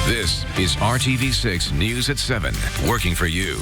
This is RTV6 News at 7, working for you.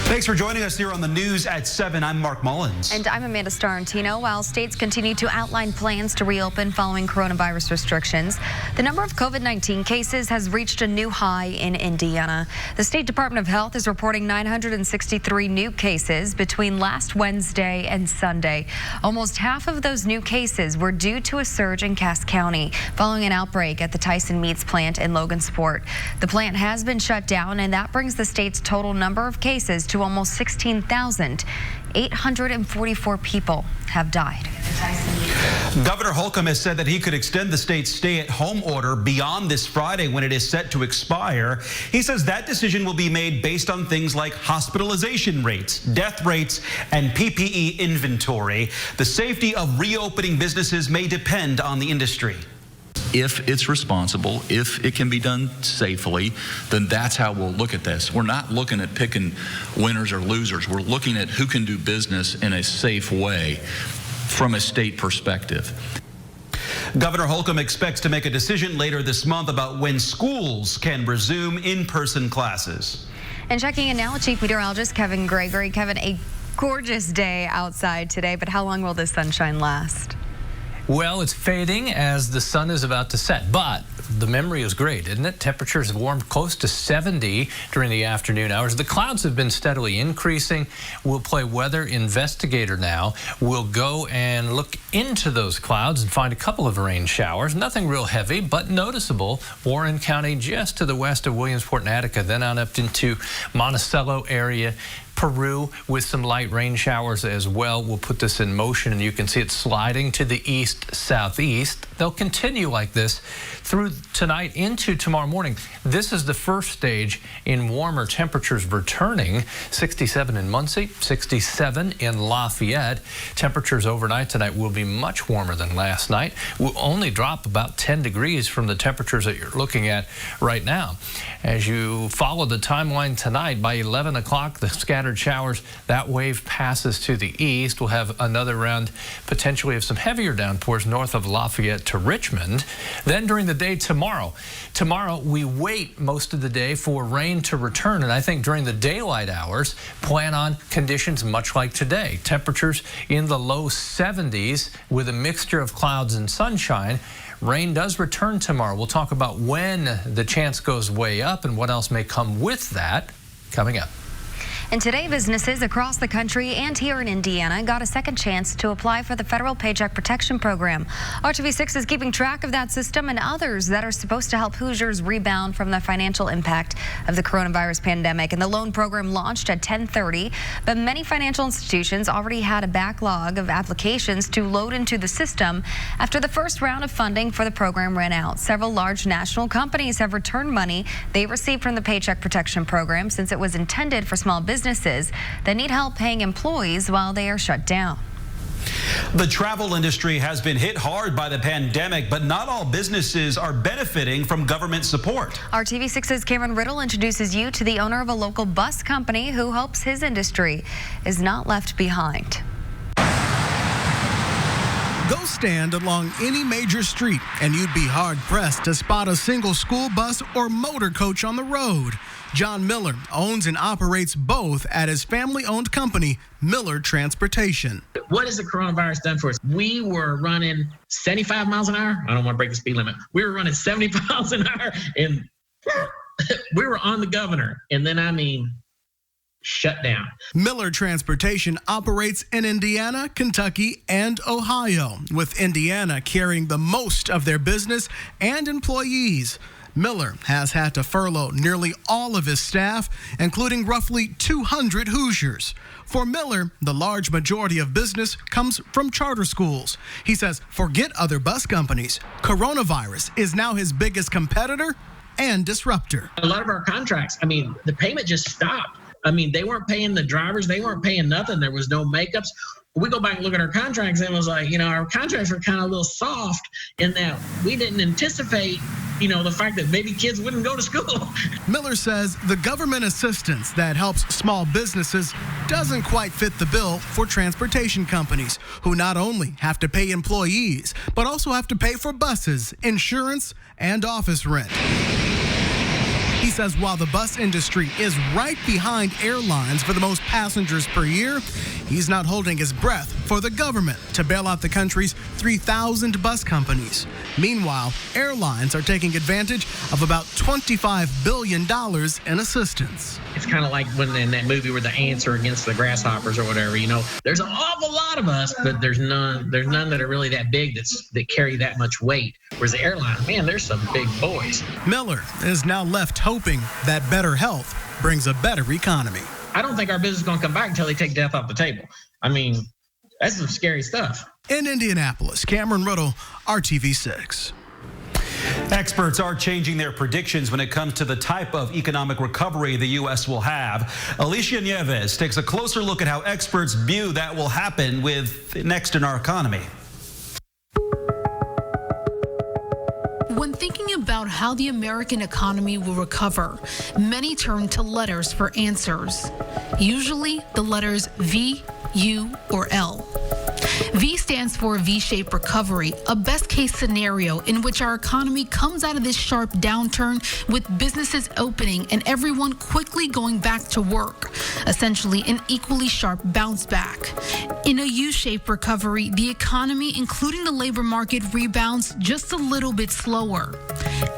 Thanks for joining us here on the News at 7. I'm Mark Mullins. And I'm Amanda Starantino. While states continue to outline plans to reopen following coronavirus restrictions, the number of COVID-19 cases has reached a new high in Indiana. The State Department of Health is reporting 963 new cases between last Wednesday and Sunday. Almost half of those new cases were due to a surge in Cass County following an outbreak at the Tyson Meats plant in Logansport. The plant has been shut down, and that brings the state's total number of cases to almost 16,000. 844 people have died. Governor Holcomb has said that he could extend the state's stay-at-home order beyond this Friday when it is set to expire. He says that decision will be made based on things like hospitalization rates, death rates, and PPE inventory. The safety of reopening businesses may depend on the industry. If it's responsible, if it can be done safely, then that's how we'll look at this. We're not looking at picking winners or losers. We're looking at who can do business in a safe way from a state perspective. Governor Holcomb expects to make a decision later this month about when schools can resume in-person classes. And checking in now with Chief Meteorologist Kevin Gregory. Kevin, a gorgeous day outside today, but how long will this sunshine last? Well, it's fading as the sun is about to set, but the memory is great, isn't it? Temperatures have warmed close to 70 during the afternoon hours. The clouds have been steadily increasing. We'll play weather investigator now. We'll go and look into those clouds and find a couple of rain showers. Nothing real heavy, but noticeable. Warren County just to the west of Williamsport and Attica, then on up into Monticello area. Peru with some light rain showers as well. We'll put this in motion, and you can see it sliding to the east-southeast. They'll continue like this through tonight into tomorrow morning. This is the first stage in warmer temperatures returning. 67 in Muncie, 67 in Lafayette. Temperatures overnight tonight will be much warmer than last night. We'll only drop about 10 degrees from the temperatures that you're looking at right now. As you follow the timeline tonight, by 11 o'clock, the scattered showers, that wave passes to the east. We'll have another round potentially of some heavier downpours north of Lafayette to Richmond. Then during the day tomorrow we wait most of the day for rain to return, and I think during the daylight hours plan on conditions much like today. Temperatures in the low 70s with a mixture of clouds and sunshine. Rain does return tomorrow. We'll talk about when the chance goes way up and what else may come with that coming up. And today, businesses across the country and here in Indiana got a second chance to apply for the federal Paycheck Protection Program. RTV6 is keeping track of that system and others that are supposed to help Hoosiers rebound from the financial impact of the coronavirus pandemic. And the loan program launched at 10:30, but many financial institutions already had a backlog of applications to load into the system after the first round of funding for the program ran out. Several large national companies have returned money they received from the Paycheck Protection Program since it was intended for small businesses that need help paying employees while they are shut down. The travel industry has been hit hard by the pandemic, but not all businesses are benefiting from government support. RTV6's Cameron Riddle introduces you to the owner of a local bus company who hopes his industry is not left behind. Go stand along any major street and you'd be hard-pressed to spot a single school bus or motor coach on the road. John Miller owns and operates both at his family-owned company, Miller Transportation. What has the coronavirus done for us? We were running 75 miles an hour. I don't want to break the speed limit. We were running 70 miles an hour, and we were on the governor. And then, shut down. Miller Transportation operates in Indiana, Kentucky, and Ohio, with Indiana carrying the most of their business and employees. Miller has had to furlough nearly all of his staff, including roughly 200 Hoosiers. For Miller, the large majority of business comes from charter schools. He says, forget other bus companies. Coronavirus is now his biggest competitor and disruptor. A lot of our contracts, the payment just stopped. They weren't paying the drivers. They weren't paying nothing. There was no makeups. We go back and look at our contracts, and it was like, our contracts were kind of a little soft in that we didn't anticipate the fact that maybe kids wouldn't go to school. Miller says the government assistance that helps small businesses doesn't quite fit the bill for transportation companies, who not only have to pay employees, but also have to pay for buses, insurance, and office rent. He says while the bus industry is right behind airlines for the most passengers per year, he's not holding his breath for the government to bail out the country's 3,000 bus companies. Meanwhile, airlines are taking advantage of about $25 billion in assistance. It's kind of like when in that movie where the ants are against the grasshoppers or whatever, there's an awful lot of us, but there's none that are really that big that carry that much weight. Whereas the airline, man, there's some big boys. Miller is now left hoping that better health brings a better economy. I don't think our business is going to come back until they take death off the table. I mean, that's some scary stuff. In Indianapolis, Cameron Riddle, RTV6. Experts are changing their predictions when it comes to the type of economic recovery the U.S. will have. Alicia Nieves takes a closer look at how experts view that will happen with next in our economy. When thinking about how the American economy will recover, many turn to letters for answers. Usually the letters V, U, or L. V stands for V-shaped recovery, a best-case scenario in which our economy comes out of this sharp downturn with businesses opening and everyone quickly going back to work, essentially an equally sharp bounce back. In a U-shaped recovery, the economy, including the labor market, rebounds just a little bit slower.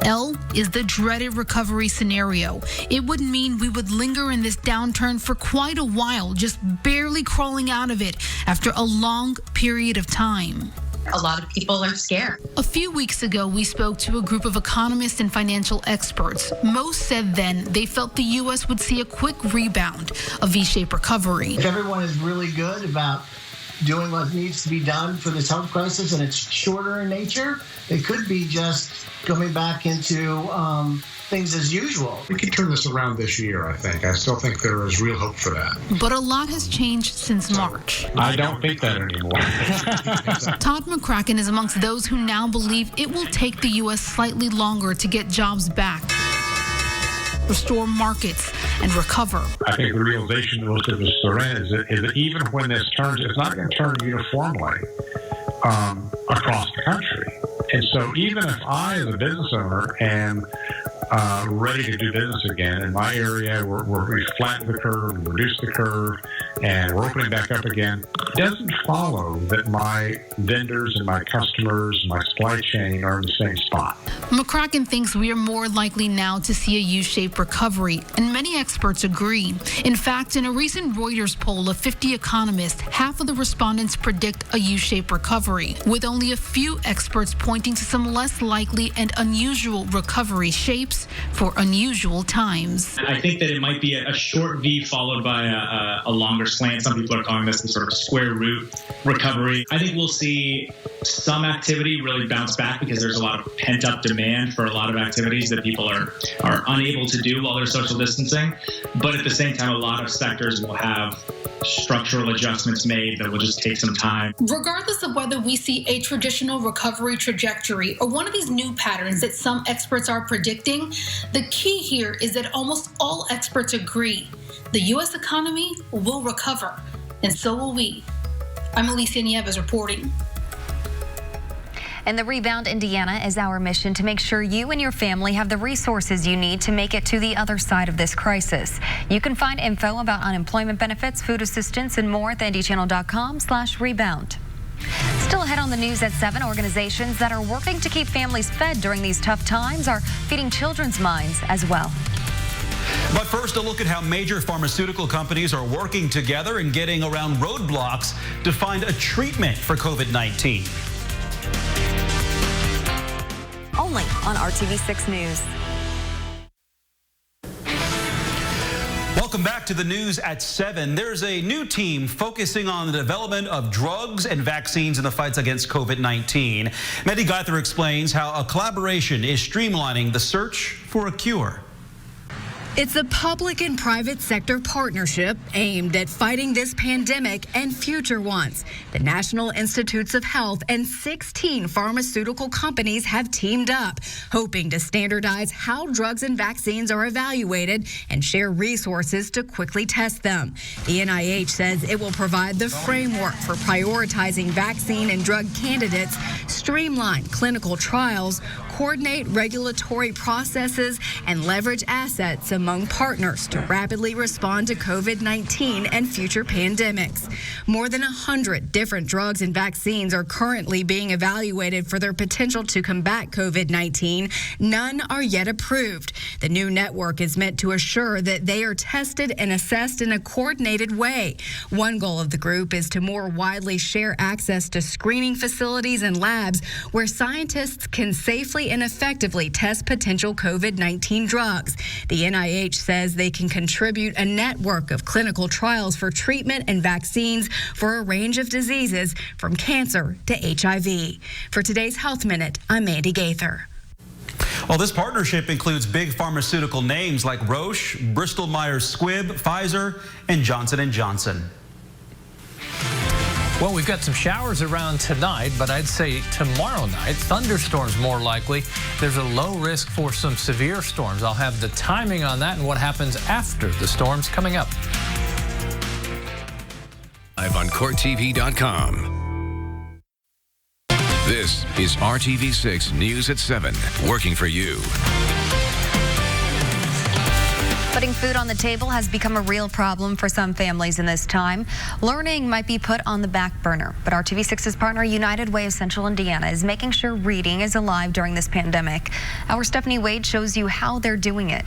L is the dreaded recovery scenario. It would mean we would linger in this downturn for quite a while, just barely crawling out of it after a long period of time. A lot of people are scared. A few weeks ago, we spoke to a group of economists and financial experts. Most said then they felt the U.S. would see a quick rebound, a V-shaped recovery. If everyone is really good about doing what needs to be done for this health crisis and it's shorter in nature, it could be just going back into things as usual. We could turn this around this year, I think. I still think there is real hope for that. But a lot has changed since March. I don't think that anymore. Todd McCracken is amongst those who now believe it will take the U.S. slightly longer to get jobs back, restore markets, and recover. I think the realization most of us are in is that even when this turns, it's not going to turn uniformly across the country. And so even if I, as a business owner, am ready to do business again, in my area, we flatten the curve, we reduce the curve, and we're opening back up again, it doesn't follow that my vendors and my customers, my supply chain are in the same spot. McCracken thinks we are more likely now to see a U-shaped recovery, and many experts agree. In fact, in a recent Reuters poll of 50 economists, half of the respondents predict a U-shaped recovery, with only a few experts pointing to some less likely and unusual recovery shapes for unusual times. I think that it might be a short V followed by a longer slant. Some people are calling this the sort of square root recovery. I think we'll see some activity really bounce back because there's a lot of pent-up demand for a lot of activities that people are unable to do while they're social distancing. But at the same time, a lot of sectors will have structural adjustments made that will just take some time. Regardless of whether we see a traditional recovery trajectory or one of these new patterns that some experts are predicting, the key here is that almost all experts agree the U.S. economy will recover, and so will we. I'm Alicia Nieves reporting. In the Rebound Indiana is our mission to make sure you and your family have the resources you need to make it to the other side of this crisis. You can find info about unemployment benefits, food assistance, and more at theindychannel.com/rebound. Still ahead on the news at 7, organizations that are working to keep families fed during these tough times are feeding children's minds as well. But first, a look at how major pharmaceutical companies are working together and getting around roadblocks to find a treatment for COVID-19. Only on RTV6 News. Welcome back to the news at 7. There's a new team focusing on the development of drugs and vaccines in the fights against COVID-19. Mehdi Gaither explains how a collaboration is streamlining the search for a cure. It's a public and private sector partnership aimed at fighting this pandemic and future ones. The National Institutes of Health and 16 pharmaceutical companies have teamed up, hoping to standardize how drugs and vaccines are evaluated and share resources to quickly test them. The NIH says it will provide the framework for prioritizing vaccine and drug candidates, streamline clinical trials, coordinate regulatory processes, and leverage assets among partners to rapidly respond to COVID-19 and future pandemics. More than 100 different drugs and vaccines are currently being evaluated for their potential to combat COVID-19. None are yet approved. The new network is meant to assure that they are tested and assessed in a coordinated way. One goal of the group is to more widely share access to screening facilities and labs where scientists can safely and effectively test potential COVID-19 drugs. The NIH says they can contribute a network of clinical trials for treatment and vaccines for a range of diseases from cancer to HIV. For today's Health Minute, I'm Mandy Gaither. Well, this partnership includes big pharmaceutical names like Roche, Bristol Myers Squibb, Pfizer, and Johnson & Johnson. Well, we've got some showers around tonight, but I'd say tomorrow night, thunderstorms more likely. There's a low risk for some severe storms. I'll have the timing on that and what happens after the storms coming up. Live on CourtTV.com. This is RTV6 News at 7, working for you. Putting food on the table has become a real problem for some families in this time. Learning might be put on the back burner, but RTV6's partner, United Way of Central Indiana, is making sure reading is alive during this pandemic. Our Stephanie Wade shows you how they're doing it.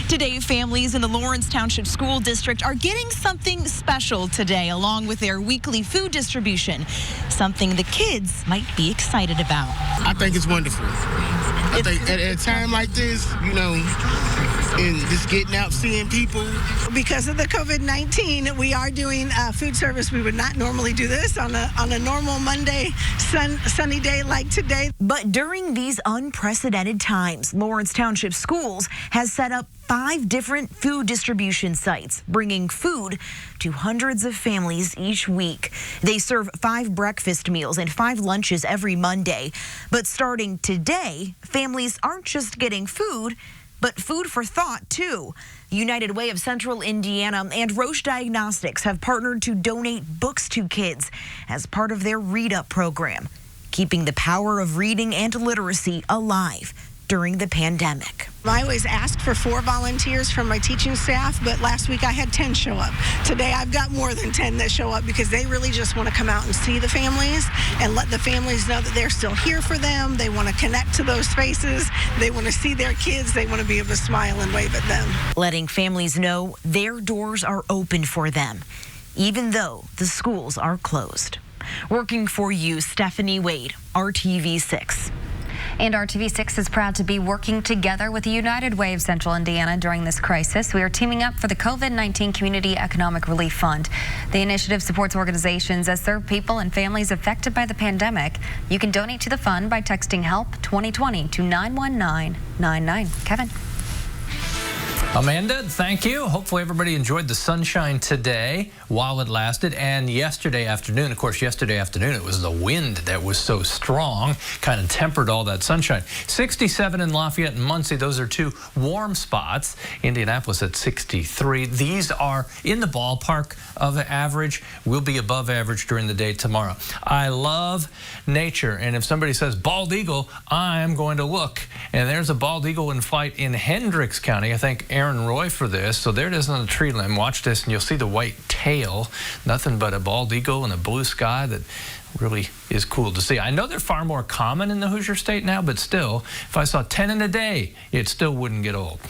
Today, families in the Lawrence Township School District are getting something special today, along with their weekly food distribution, something the kids might be excited about. I think it's wonderful. I think at a time like this, you know, and just getting out, seeing people. Because of the COVID-19, we are doing food service. We would not normally do this on a normal Monday, sunny day like today. But during these unprecedented times, Lawrence Township Schools has set up 5 different food distribution sites, bringing food to hundreds of families each week. They serve 5 breakfast meals and 5 lunches every Monday. But starting today, families aren't just getting food, but food for thought, too. United Way of Central Indiana and Roche Diagnostics have partnered to donate books to kids as part of their Read Up program, keeping the power of reading and literacy alive during the pandemic. I always ask for 4 volunteers from my teaching staff, but last week I had 10 show up. Today I've got more than 10 that show up because they really just want to come out and see the families and let the families know that they're still here for them. They want to connect to those faces. They want to see their kids. They want to be able to smile and wave at them. Letting families know their doors are open for them, even though the schools are closed. Working for you, Stephanie Wade, RTV6. And RTV6 is proud to be working together with the United Way of Central Indiana during this crisis. We are teaming up for the COVID-19 Community Economic Relief Fund. The initiative supports organizations that serve people and families affected by the pandemic. You can donate to the fund by texting HELP 2020 to 91999. Kevin. Amanda, thank you. Hopefully everybody enjoyed the sunshine today while it lasted, and yesterday afternoon. Of course, yesterday afternoon it was the wind that was so strong, kind of tempered all that sunshine. 67 in Lafayette and Muncie, those are 2 warm spots. Indianapolis at 63. These are in the ballpark of the average. We'll be above average during the day tomorrow. I love nature, and if somebody says bald eagle, I'm going to look. And there's a bald eagle in flight in Hendricks County. I think Aaron Roy for this. So there it is on the tree limb. Watch this and you'll see the white tail. Nothing but a bald eagle and a blue sky that really is cool to see. I know they're far more common in the Hoosier State now, but still, if I saw 10 in a day, it still wouldn't get old.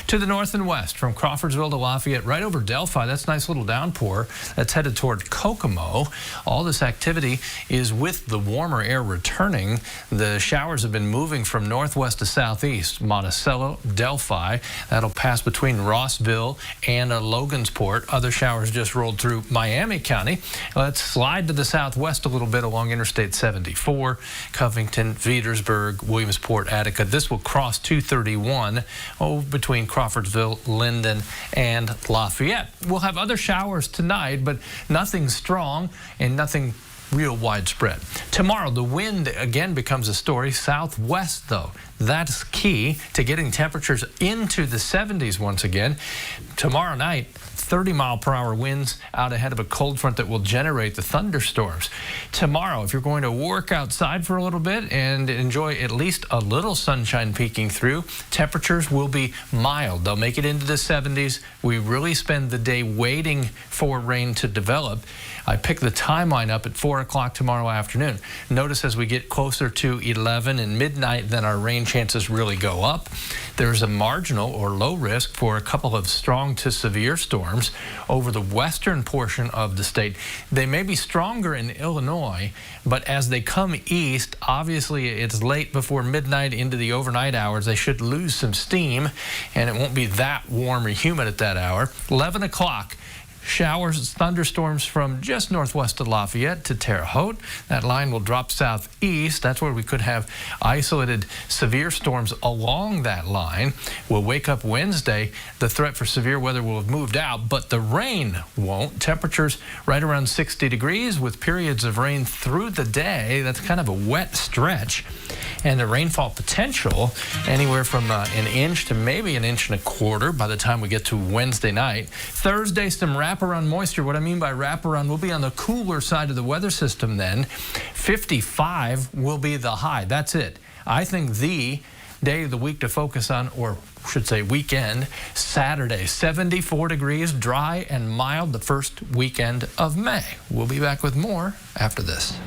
To the north and west, from Crawfordsville to Lafayette, right over Delphi, that's a nice little downpour that's headed toward Kokomo. All this activity is with the warmer air returning. The showers have been moving from northwest to southeast. Monticello, Delphi, that'll pass between Rossville and Logansport. Other showers just rolled through Miami County. Let's slide to the southwest a little bit. bit along Interstate 74, Covington, Veedersburg, Williamsport, Attica. This will cross 231 between Crawfordsville, Linden, and Lafayette. We'll have other showers tonight, but nothing strong and nothing real widespread. Tomorrow, the wind again becomes a story. Southwest, though, that's key to getting temperatures into the 70s once again. Tomorrow night, 30-mile-per-hour winds out ahead of a cold front that will generate the thunderstorms. Tomorrow, if you're going to work outside for a little bit and enjoy at least a little sunshine peeking through, temperatures will be mild. They'll make it into the 70s. We really spend the day waiting for rain to develop. I picked the timeline up at 4 o'clock tomorrow afternoon. Notice as we get closer to 11 and midnight, then our rain chances really go up. There's a marginal or low risk for a couple of strong to severe storms over the western portion of the state. They may be stronger in Illinois, but as they come east, obviously it's late before midnight into the overnight hours. They should lose some steam, and it won't be that warm or humid at that hour. 11 o'clock. Showers, thunderstorms from just northwest of Lafayette to Terre Haute. That line will drop southeast. That's where we could have isolated severe storms along that line. We'll wake up Wednesday. The threat for severe weather will have moved out, but the rain won't. Temperatures right around 60 degrees with periods of rain through the day. That's kind of a wet stretch. And the rainfall potential anywhere from an inch to maybe an inch and a quarter by the time we get to Wednesday night. Thursday, some wraparound moisture. What I mean by wraparound, we'll be on the cooler side of the weather system then. 55 will be the high. That's it. I think the day of the week to focus on, or should say weekend, Saturday, 74 degrees, dry and mild the first weekend of May. We'll be back with more after this.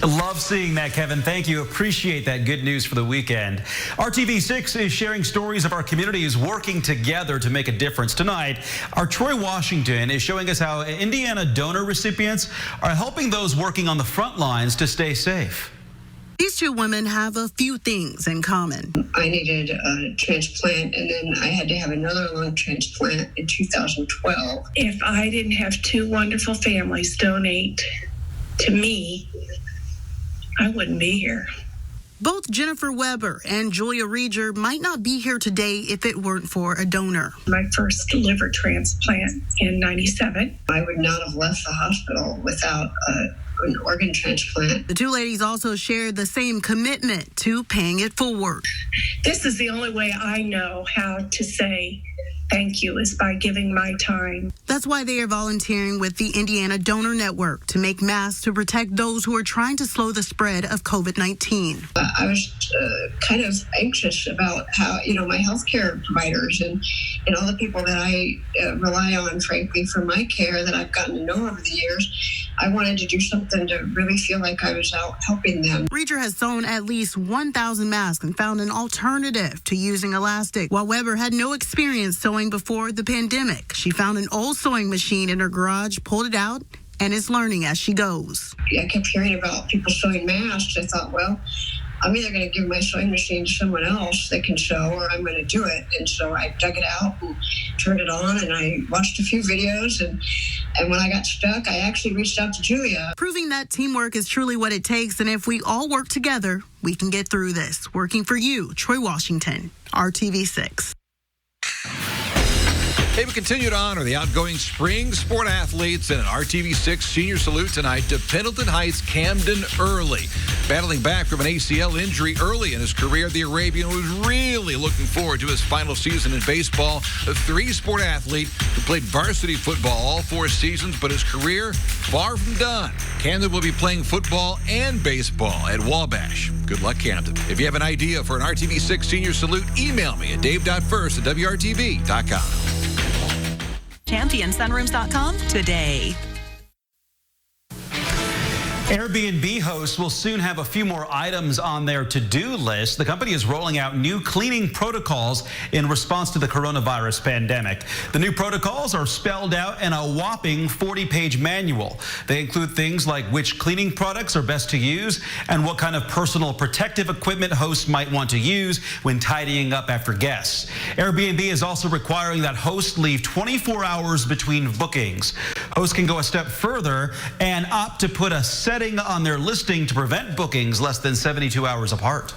Love seeing that, Kevin. Thank you. Appreciate that good news for the weekend. RTV6 is sharing stories of our communities working together to make a difference. Tonight, our Troy Washington is showing us how Indiana donor recipients are helping those working on the front lines to stay safe. These two women have a few things in common. I needed a transplant, and then I had to have another lung transplant in 2012. If I didn't have two wonderful families donate to me, I wouldn't be here. Both Jennifer Weber and Julia Reger might not be here today if it weren't for a donor. My first liver transplant in 97. I would not have left the hospital without an organ transplant. The two ladies also shared the same commitment to paying it forward. This is the only way I know how to say thank you, is by giving my time. That's why they are volunteering with the Indiana Donor Network to make masks to protect those who are trying to slow the spread of COVID-19. I was kind of anxious about how, my healthcare providers and all the people that I rely on, frankly, for my care that I've gotten to know over the years. I wanted to do something to really feel like I was out helping them. Reger has sewn at least 1,000 masks and found an alternative to using elastic. While Weber had no experience sewing before the pandemic, she found an old sewing machine in her garage, pulled it out, and is learning as she goes. I kept hearing about people sewing masks. I thought, well, I'm either going to give my sewing machine to someone else that can sew, or I'm going to do it. And so I dug it out and turned it on, and I watched a few videos. And when I got stuck, I actually reached out to Julia. Proving that teamwork is truly what it takes, and if we all work together, we can get through this. Working for you, Troy Washington, RTV6. Hey, we continue to honor the outgoing spring sport athletes in an RTV6 senior salute tonight to Pendleton Heights Camden Early. Battling back from an ACL injury early in his career, the Arabian was really looking forward to his final season in baseball. A three-sport athlete who played varsity football all 4 seasons, but his career far from done. Camden will be playing football and baseball at Wabash. Good luck, Camden. If you have an idea for an RTV6 senior salute, email me at dave.first@wrtv.com. ChampionSunrooms.com today. Airbnb hosts will soon have a few more items on their to-do list. The company is rolling out new cleaning protocols in response to the coronavirus pandemic. The new protocols are spelled out in a whopping 40-page manual. They include things like which cleaning products are best to use and what kind of personal protective equipment hosts might want to use when tidying up after guests. Airbnb is also requiring that hosts leave 24 hours between bookings. Hosts can go a step further and opt to put a set setting on their listing to prevent bookings less than 72 hours apart.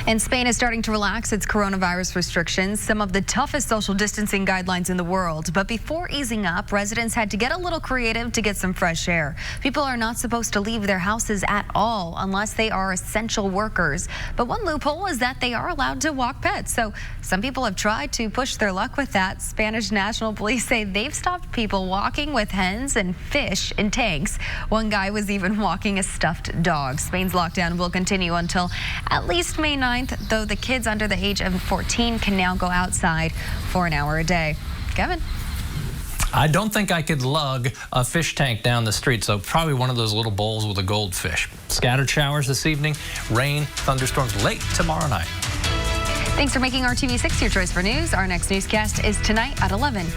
And Spain is starting to relax its coronavirus restrictions, some of the toughest social distancing guidelines in the world. But before easing up, residents had to get a little creative to get some fresh air. People are not supposed to leave their houses at all unless they are essential workers. But one loophole is that they are allowed to walk pets. So some people have tried to push their luck with that. Spanish National Police say they've stopped people walking with hens and fish in tanks. One guy was even walking a stuffed dog. Spain's lockdown will continue until at least May 9th, though the kids under the age of 14 can now go outside for an hour a day. Kevin? I don't think I could lug a fish tank down the street, so probably one of those little bowls with a goldfish. Scattered showers this evening, rain, thunderstorms late tomorrow night. Thanks for making RTV6 your choice for news. Our next newscast is tonight at 11.